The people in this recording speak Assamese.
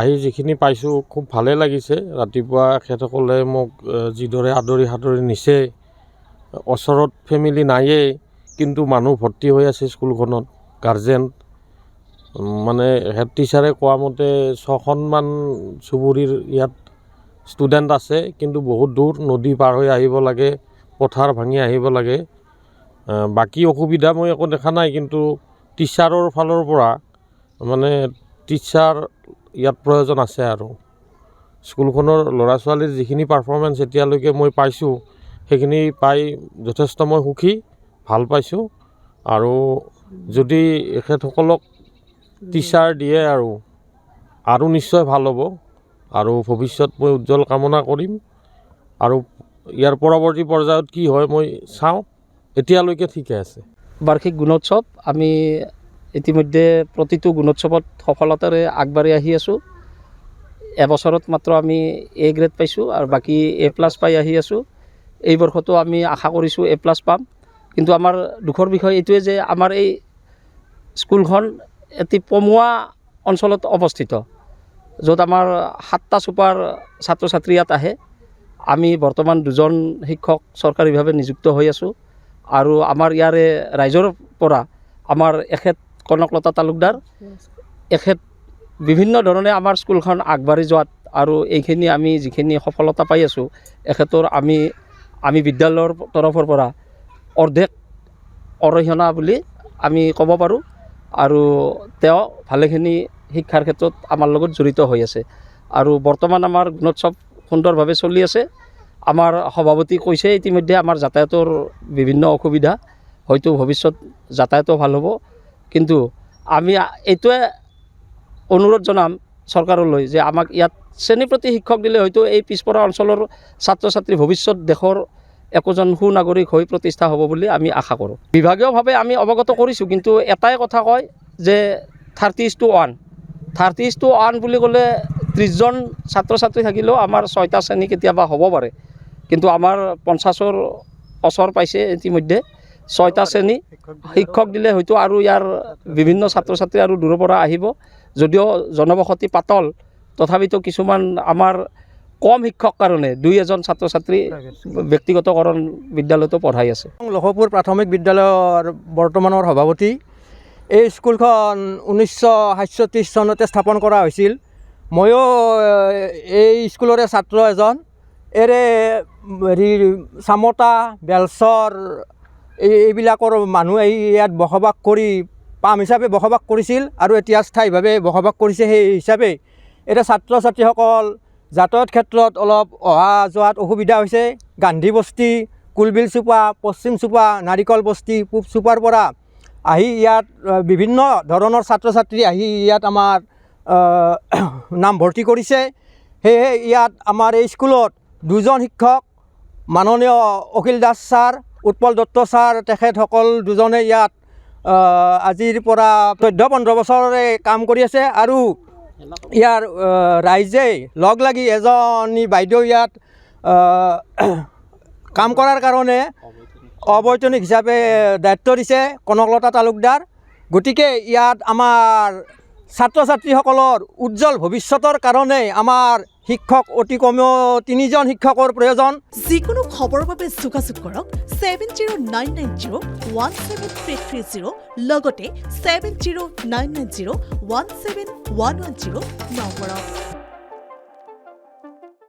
আহি যিখিনি পাইছোঁ খুব ভালে লাগিছে। ৰাতিপুৱা এখেতসকলে মোক যিদৰে আদৰি সাদৰি নিছে, ওচৰত ফেমিলি নায়েই কিন্তু মানুহ ভৰ্তি হৈ আছে স্কুলখনত, গাৰ্জেন মানে হেড টিচাৰে কোৱা মতে 6খনমান চুবুৰীৰ ইয়াত ষ্টুডেণ্ট আছে, কিন্তু বহুত দূৰ নদী পাৰ হৈ আহিব লাগে, পথাৰ ভাঙি আহিব লাগে। বাকী অসুবিধা মই একো দেখা নাই, কিন্তু টিচাৰৰ ফালৰ পৰা মানে টিচাৰ ইয়াত প্ৰয়োজন আছে। আৰু স্কুলখনৰ ল'ৰা ছোৱালীৰ যিখিনি পাৰফৰ্মেঞ্চ এতিয়ালৈকে মই পাইছোঁ সেইখিনি পাই যথেষ্ট মই সুখী, ভাল পাইছোঁ। আৰু যদি এখেতসকলক টিচাৰ দিয়ে আৰু নিশ্চয় ভাল হ'ব, আৰু ভৱিষ্যত মই উজ্জ্বল কামনা কৰিম। আৰু ইয়াৰ পৰৱৰ্তী পৰ্যায়ত কি হয় মই চাওঁ, এতিয়ালৈকে ঠিকে আছে। বাৰ্ষিক গুণোৎসৱ আমি ইতিমধ্যে প্ৰতিটো গুণোৎসৱত সফলতাৰে আগবাঢ়ি আহি আছোঁ। এবছৰত মাত্ৰ আমি A গ্ৰেড পাইছোঁ আৰু বাকী A+ পাই আহি আছোঁ। এই বৰ্ষতো আমি আশা কৰিছোঁ A+ পাম। কিন্তু আমাৰ দুখৰ বিষয় এইটোৱে যে আমাৰ এই স্কুলখন এটি পমুৱা অঞ্চলত অৱস্থিত, য'ত আমাৰ 7টা ছুপাৰ ছাত্ৰ ছাত্ৰী ইয়াত আহে। আমি বৰ্তমান 2জন শিক্ষক চৰকাৰীভাৱে নিযুক্ত হৈ আছোঁ। আৰু আমাৰ ইয়াৰে ৰাইজৰ পৰা আমাৰ এখেত কনকলতা তালুকদাৰ, এখেত বিভিন্ন ধৰণে আমাৰ স্কুলখন আগবাঢ়ি যোৱাত আৰু এইখিনি আমি যিখিনি সফলতা পাই আছোঁ, এখেতৰ আমি বিদ্যালয়ৰ তৰফৰ পৰা অৰ্ধেক অৰিহণা বুলি আমি ক'ব পাৰোঁ। আৰু তেওঁ ভালেখিনি শিক্ষাৰ ক্ষেত্ৰত আমাৰ লগত জড়িত হৈ আছে। আৰু বৰ্তমান আমাৰ গুণোৎসৱ সুন্দৰভাৱে চলি আছে। আমাৰ সভাপতি কৈছে ইতিমধ্যে আমাৰ যাতায়াতৰ বিভিন্ন অসুবিধা, হয়তো ভৱিষ্যত যাতায়াতো ভাল হ'ব। কিন্তু আমি এইটোৱে অনুৰোধ জনাম চৰকাৰলৈ যে আমাক ইয়াত শ্ৰেণীপ্ৰতি শিক্ষক দিলে হয়তো এই পিছপৰা অঞ্চলৰ ছাত্ৰ ছাত্ৰী ভৱিষ্যত দেশৰ একোজন সুনাগৰিক হৈ প্ৰতিষ্ঠা হ'ব বুলি আমি আশা কৰোঁ। বিভাগীয়ভাৱে আমি অৱগত কৰিছোঁ, কিন্তু এটাই কথা কয় যে 30:1 30:1 বুলি ক'লে 30জন ছাত্ৰ ছাত্ৰী থাকিলেও আমাৰ 6টা শ্ৰেণী কেতিয়াবা হ'ব পাৰে, কিন্তু আমাৰ 50ৰ ওচৰ পাইছে ইতিমধ্যে। 6টা শ্ৰেণী শিক্ষক দিলে হয়তো আৰু ইয়াৰ বিভিন্ন ছাত্ৰ ছাত্ৰী আৰু দূৰৰ পৰা আহিব। যদিও জনবসতি পাতল, তথাপিতো কিছুমান আমাৰ কম শিক্ষক কাৰণে 2-এজন ছাত্ৰ ছাত্ৰী ব্যক্তিগতকৰণ বিদ্যালয়তো পঢ়াই আছে। লক্ষীপুৰ প্ৰাথমিক বিদ্যালয়ৰ বৰ্তমানৰ সভাপতি। এই স্কুলখন 1937 চনতে স্থাপন কৰা হৈছিল। ময়ো এই স্কুলৰে ছাত্ৰ এজন। চামতা, বেলচৰ এইবিলাকৰ মানুহ আহি ইয়াত বসবাস কৰি পাম হিচাপে বসবাস কৰিছিল আৰু এতিয়া স্থায়ীভাৱে বসবাস কৰিছে। সেই হিচাপে এতিয়া ছাত্ৰ ছাত্ৰীসকল যাতায়াত ক্ষেত্ৰত অলপ অহা যোৱাত অসুবিধা হৈছে। গান্ধী বস্তি, কুলবিল চুপা, পশ্চিম চুপা, নাৰিকল বস্তি, পূব চুপাৰ পৰা আহি ইয়াত বিভিন্ন ধৰণৰ ছাত্ৰ ছাত্ৰী আহি ইয়াত আমাৰ নামভৰ্তি কৰিছে। সেয়েহে ইয়াত আমাৰ এই স্কুলত 2জন শিক্ষক, মাননীয় অখিল দাস ছাৰ, উৎপল দত্ত ছাৰ, তেখেতসকল 2জনে ইয়াত আজিৰ পৰা 14-15 বছৰৰে কাম কৰি আছে। আৰু ইয়াৰ ৰাইজে লগ লাগি এজনী বাইদেউ ইয়াত কাম কৰাৰ কাৰণে অবৈতনিক হিচাপে দায়িত্ব দিছে, কনকলতা তালুকদাৰ। গতিকে ইয়াত আমাৰ ছাত্ৰ ছাত্ৰীসকলৰ উজ্জ্বল ভৱিষ্যতৰ কাৰণে আমাৰ শিক্ষক অতি কমেও 3জন শিক্ষকৰ প্ৰয়োজন। যিকোনো খবৰৰ বাবে যোগাযোগ কৰক 7099017330 লগতে 7099017110 নম্বৰত।